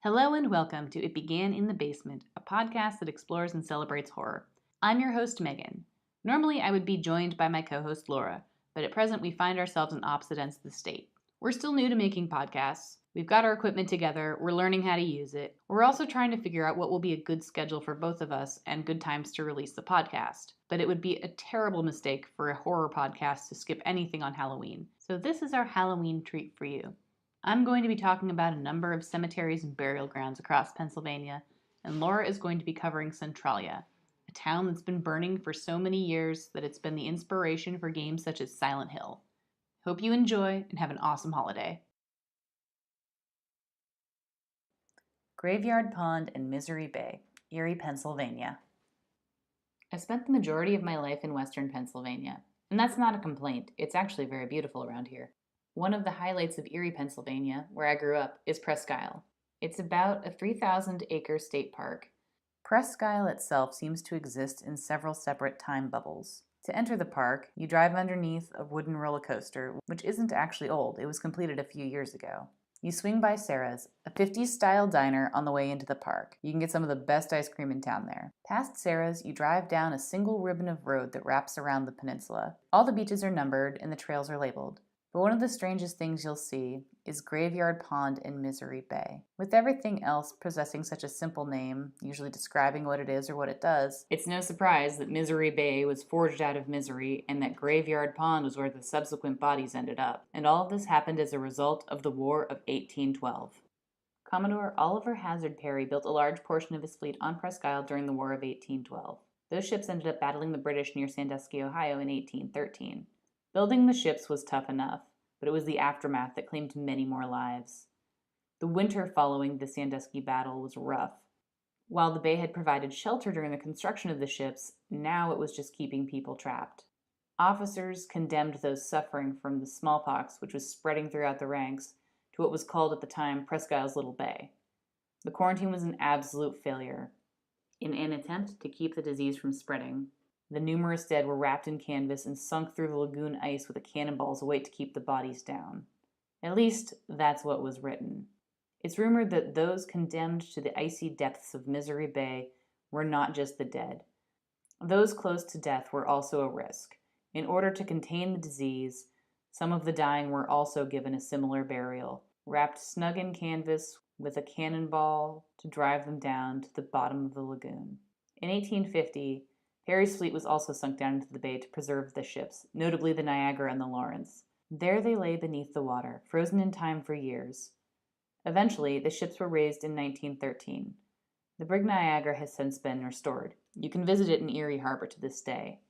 Hello and welcome to It Began in the Basement, a podcast that explores and celebrates horror. I'm your host, Megan. Normally, I would be joined by my co-host, Laura, but at present, we find ourselves on opposite ends of the state. We're still new to making podcasts. We've got our equipment together. We're learning how to use it. We're also trying to figure out what will be a good schedule for both of us and good times to release the podcast. But it would be a terrible mistake for a horror podcast to skip anything on Halloween. So this is our Halloween treat for you. I'm going to be talking about a number of cemeteries and burial grounds across Pennsylvania, and Laura is going to be covering Centralia, a town that's been burning for so many years that it's been the inspiration for games such as Silent Hill. Hope you enjoy and have an awesome holiday. Graveyard Pond and Misery Bay, Erie, Pennsylvania. I spent the majority of my life in western Pennsylvania, and that's not a complaint. It's actually very beautiful around here. One of the highlights of Erie, Pennsylvania, where I grew up, is Presque Isle. It's about a 3,000-acre state park. Presque Isle itself seems to exist in several separate time bubbles. To enter the park, you drive underneath a wooden roller coaster, which isn't actually old. It was completed a few years ago. You swing by Sarah's, a 50s-style diner on the way into the park. You can get some of the best ice cream in town there. Past Sarah's, you drive down a single ribbon of road that wraps around the peninsula. All the beaches are numbered and the trails are labeled. But one of the strangest things you'll see is Graveyard Pond in Misery Bay. With everything else possessing such a simple name, usually describing what it is or what it does, it's no surprise that Misery Bay was forged out of misery and that Graveyard Pond was where the subsequent bodies ended up. And all of this happened as a result of the War of 1812. Commodore Oliver Hazard Perry built a large portion of his fleet on Presque Isle during the War of 1812. Those ships ended up battling the British near Sandusky, Ohio in 1813. Building the ships was tough enough, but it was the aftermath that claimed many more lives. The winter following the Sandusky battle was rough. While the bay had provided shelter during the construction of the ships, now it was just keeping people trapped. Officers condemned those suffering from the smallpox, which was spreading throughout the ranks, to what was called at the time Presque Isle's Little Bay. The quarantine was an absolute failure. In an attempt to keep the disease from spreading, the numerous dead were wrapped in canvas and sunk through the lagoon ice with a cannonball's weight to keep the bodies down. At least, that's what was written. It's rumored that those condemned to the icy depths of Misery Bay were not just the dead. Those close to death were also a risk. In order to contain the disease, some of the dying were also given a similar burial, wrapped snug in canvas with a cannonball to drive them down to the bottom of the lagoon. In 1850, Perry's fleet was also sunk down into the bay to preserve the ships, notably the Niagara and the Lawrence. There they lay beneath the water, frozen in time for years. Eventually, the ships were raised in 1913. The brig Niagara has since been restored. You can visit it in Erie Harbor to this day.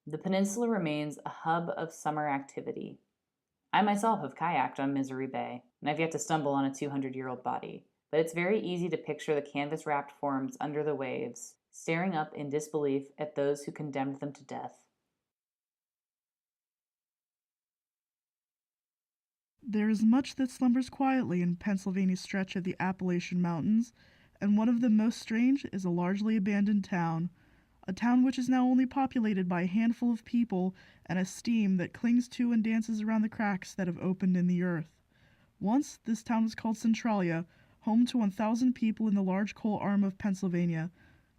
The peninsula remains a hub of summer activity. I myself have kayaked on Misery Bay, and I've yet to stumble on a 200-year-old body, but it's very easy to picture the canvas-wrapped forms under the waves, staring up in disbelief at those who condemned them to death. There is much that slumbers quietly in Pennsylvania's stretch of the Appalachian Mountains, and one of the most strange is a largely abandoned town, a town which is now only populated by a handful of people and a steam that clings to and dances around the cracks that have opened in the earth. Once, this town was called Centralia, home to 1,000 people in the large coal arm of Pennsylvania.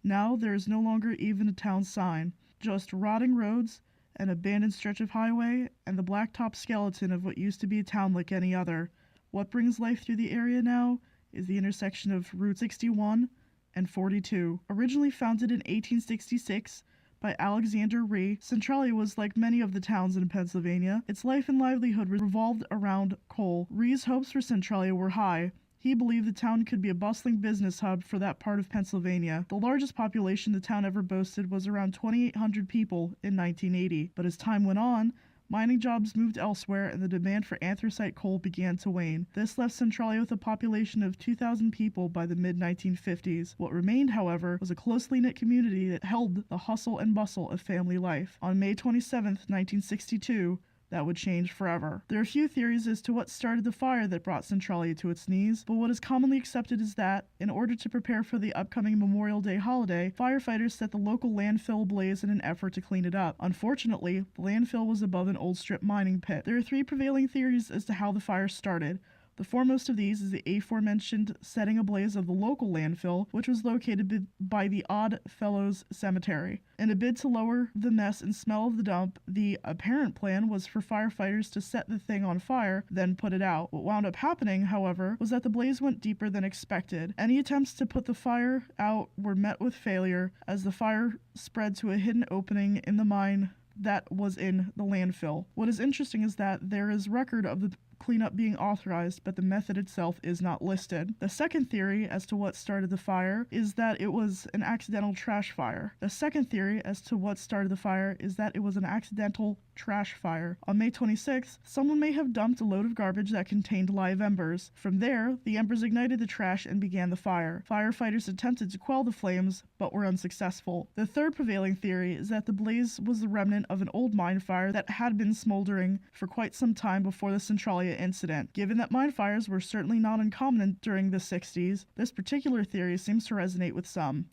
Now there is no longer even a town sign, just rotting roads, an abandoned stretch of highway, and the blacktop skeleton of what used to be a town like any other. What brings life through the area now is the intersection of Route 61 and 42. Originally founded in 1866 by Alexander Rhee, Centralia was like many of the towns in Pennsylvania. Its life and livelihood revolved around coal. Rhee's hopes for Centralia were high. He believed the town could be a bustling business hub for that part of Pennsylvania. The largest population the town ever boasted was around 2,800 people in 1980, but as time went on, mining jobs moved elsewhere and the demand for anthracite coal began to wane. This left Centralia with a population of 2,000 people by the mid-1950s. What remained, however, was a closely knit community that held the hustle and bustle of family life. On May 27, 1962, that would change forever. There are few theories as to what started the fire that brought Centralia to its knees, but what is commonly accepted is that, in order to prepare for the upcoming Memorial Day holiday, firefighters set the local landfill ablaze in an effort to clean it up. Unfortunately, the landfill was above an old strip mining pit. There are three prevailing theories as to how the fire started. The foremost of these is the aforementioned setting ablaze of the local landfill, which was located by the Odd Fellows Cemetery. In a bid to lower the mess and smell of the dump, the apparent plan was for firefighters to set the thing on fire, then put it out. What wound up happening, however, was that the blaze went deeper than expected. Any attempts to put the fire out were met with failure, as the fire spread to a hidden opening in the mine that was in the landfill. What is interesting is that there is record of the cleanup being authorized, but the method itself is not listed. The second theory as to what started the fire is that it was an accidental trash fire. The second theory as to what started the fire is that it was an accidental trash fire. On May 26th, someone may have dumped a load of garbage that contained live embers. From there, the embers ignited the trash and began the fire. Firefighters attempted to quell the flames, but were unsuccessful. The third prevailing theory is that the blaze was the remnant of an old mine fire that had been smoldering for quite some time before the Centralia incident. Given that mine fires were certainly not uncommon during the 60s, this particular theory seems to resonate with some.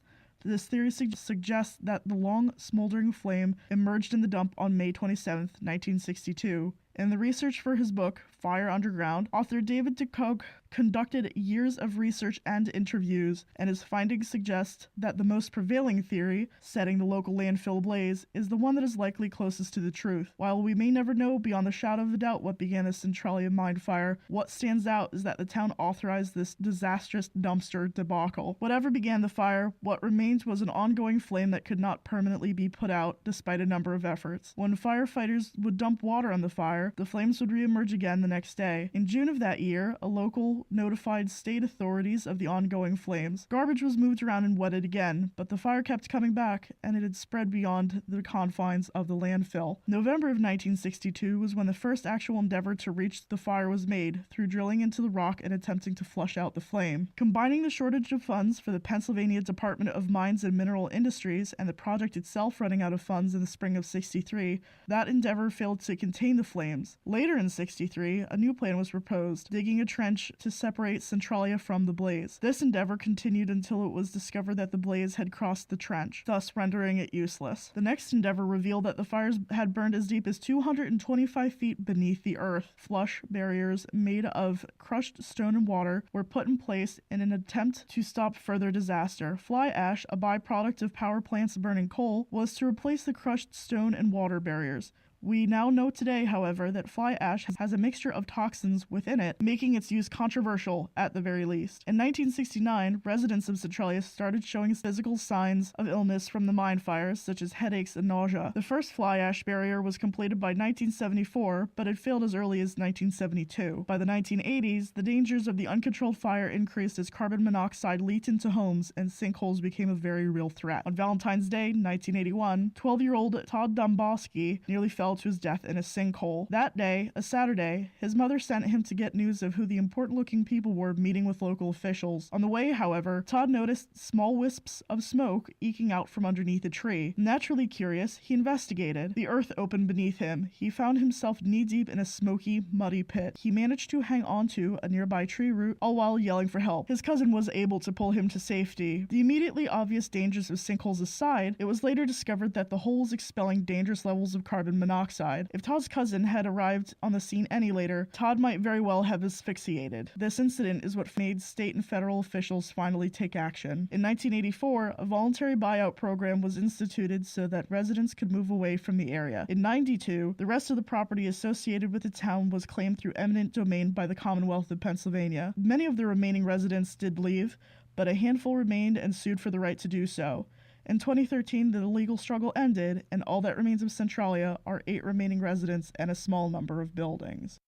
This theory suggests that the long, smoldering flame emerged in the dump on May 27, 1962. In the research for his book, Fire Underground, author David DeCoke conducted years of research and interviews, and his findings suggest that the most prevailing theory, setting the local landfill ablaze, is the one that is likely closest to the truth. While we may never know beyond the shadow of a doubt what began the Centralia mine fire, what stands out is that the town authorized this disastrous dumpster debacle. Whatever began the fire, what remained was an ongoing flame that could not permanently be put out, despite a number of efforts. When firefighters would dump water on the fire, the flames would reemerge again the next day. In June of that year, a local notified state authorities of the ongoing flames. Garbage was moved around and wetted again, but the fire kept coming back, and it had spread beyond the confines of the landfill. November of 1962 was when the first actual endeavor to reach the fire was made, through drilling into the rock and attempting to flush out the flame. Combining the shortage of funds for the Pennsylvania Department of Mines and Mineral Industries and the project itself running out of funds in the spring of 63, that endeavor failed to contain the flames. Later in 63, a new plan was proposed, digging a trench to separate Centralia from the blaze. This endeavor continued until it was discovered that the blaze had crossed the trench, thus rendering it useless. The next endeavor revealed that the fires had burned as deep as 225 feet beneath the earth. Flush barriers made of crushed stone and water were put in place in an attempt to stop further disaster. Fly ash, a byproduct of power plants burning coal, was to replace the crushed stone and water barriers. We now know today, however, that fly ash has a mixture of toxins within it, making its use controversial at the very least. In 1969, residents of Centralia started showing physical signs of illness from the mine fires, such as headaches and nausea. The first fly ash barrier was completed by 1974, but it failed as early as 1972. By the 1980s, the dangers of the uncontrolled fire increased as carbon monoxide leaked into homes and sinkholes became a very real threat. On Valentine's Day, 1981, 12-year-old Todd Domboski nearly fell to his death in a sinkhole. That day, a Saturday, his mother sent him to get news of who the important-looking people were meeting with local officials. On the way, however, Todd noticed small wisps of smoke eking out from underneath a tree. Naturally curious, he investigated. The earth opened beneath him. He found himself knee-deep in a smoky, muddy pit. He managed to hang onto a nearby tree root, all while yelling for help. His cousin was able to pull him to safety. The immediately obvious dangers of sinkholes aside, it was later discovered that the hole was expelling dangerous levels of carbon monoxide. If Todd's cousin had arrived on the scene any later, Todd might very well have asphyxiated. This incident is what made state and federal officials finally take action. In 1984, a voluntary buyout program was instituted so that residents could move away from the area. In 92, the rest of the property associated with the town was claimed through eminent domain by the Commonwealth of Pennsylvania. Many of the remaining residents did leave, but a handful remained and sued for the right to do so. In 2013, the legal struggle ended, and all that remains of Centralia are 8 remaining residents and a small number of buildings.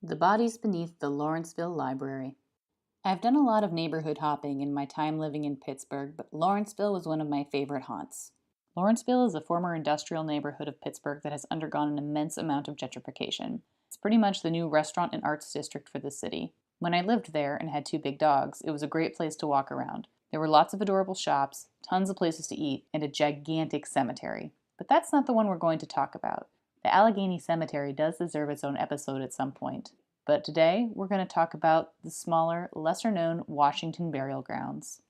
The bodies beneath the Lawrenceville Library. I've done a lot of neighborhood hopping in my time living in Pittsburgh, but Lawrenceville was one of my favorite haunts. Lawrenceville is a former industrial neighborhood of Pittsburgh that has undergone an immense amount of gentrification. It's pretty much the new restaurant and arts district for the city. When I lived there and had 2 big dogs, it was a great place to walk around. There were lots of adorable shops, tons of places to eat, and a gigantic cemetery. But that's not the one we're going to talk about. The Allegheny Cemetery does deserve its own episode at some point. But today, we're going to talk about the smaller, lesser-known Washington Burial Grounds.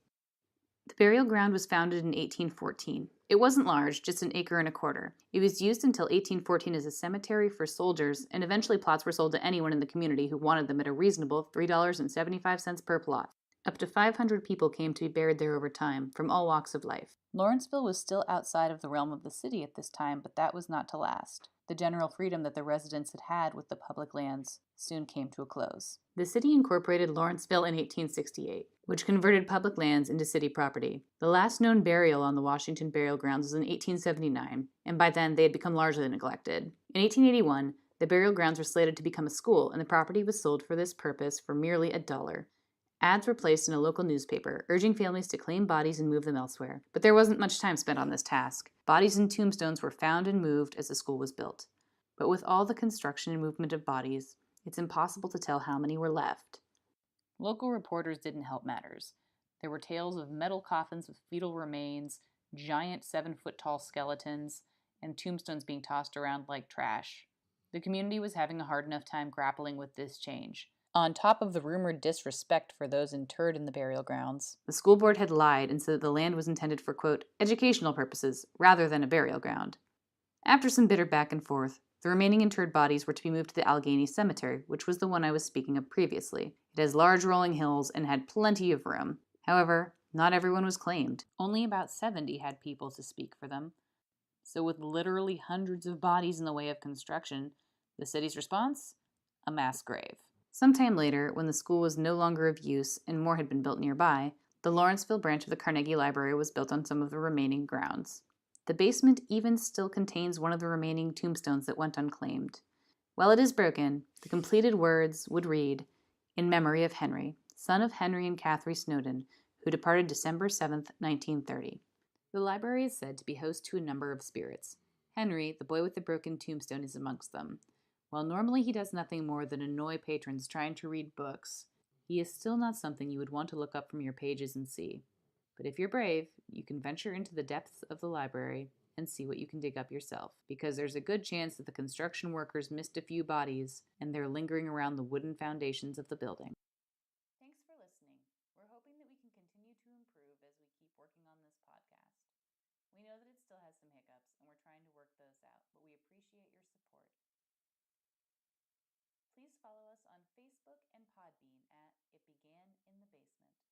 The burial ground was founded in 1814. It wasn't large, just an acre and a quarter. It was used until 1814 as a cemetery for soldiers, and eventually plots were sold to anyone in the community who wanted them at a reasonable $3.75 per plot. Up to 500 people came to be buried there over time, from all walks of life. Lawrenceville was still outside of the realm of the city at this time, but that was not to last. The general freedom that the residents had had with the public lands soon came to a close. The city incorporated Lawrenceville in 1868, which converted public lands into city property. The last known burial on the Washington burial grounds was in 1879, and by then they had become largely neglected. In 1881, the burial grounds were slated to become a school, and the property was sold for this purpose for merely $1. Ads were placed in a local newspaper, urging families to claim bodies and move them elsewhere. But there wasn't much time spent on this task. Bodies and tombstones were found and moved as the school was built. But with all the construction and movement of bodies, it's impossible to tell how many were left. Local reporters didn't help matters. There were tales of metal coffins with fetal remains, giant 7-foot-tall skeletons, and tombstones being tossed around like trash. The community was having a hard enough time grappling with this change. On top of the rumored disrespect for those interred in the burial grounds, the school board had lied and said that the land was intended for, quote, educational purposes rather than a burial ground. After some bitter back and forth, the remaining interred bodies were to be moved to the Allegheny Cemetery, which was the one I was speaking of previously. It has large rolling hills and had plenty of room. However, not everyone was claimed. Only about 70 had people to speak for them. So with literally hundreds of bodies in the way of construction, the city's response? A mass grave. Sometime later, when the school was no longer of use and more had been built nearby, the Lawrenceville branch of the Carnegie Library was built on some of the remaining grounds. The basement even still contains one of the remaining tombstones that went unclaimed. While it is broken, the completed words would read, "In memory of Henry, son of Henry and Catherine Snowden, who departed December 7th, 1930. The library is said to be host to a number of spirits. Henry, the boy with the broken tombstone, is amongst them. While normally he does nothing more than annoy patrons trying to read books, he is still not something you would want to look up from your pages and see. But if you're brave, you can venture into the depths of the library and see what you can dig up yourself, because there's a good chance that the construction workers missed a few bodies and they're lingering around the wooden foundations of the building." Thanks for listening. We're hoping that we can continue to improve as we keep working on this podcast. We know that it still has some hiccups, and we're trying to work those out, but we appreciate your support. Please follow us on Facebook and Podbean at It Began in the Basement.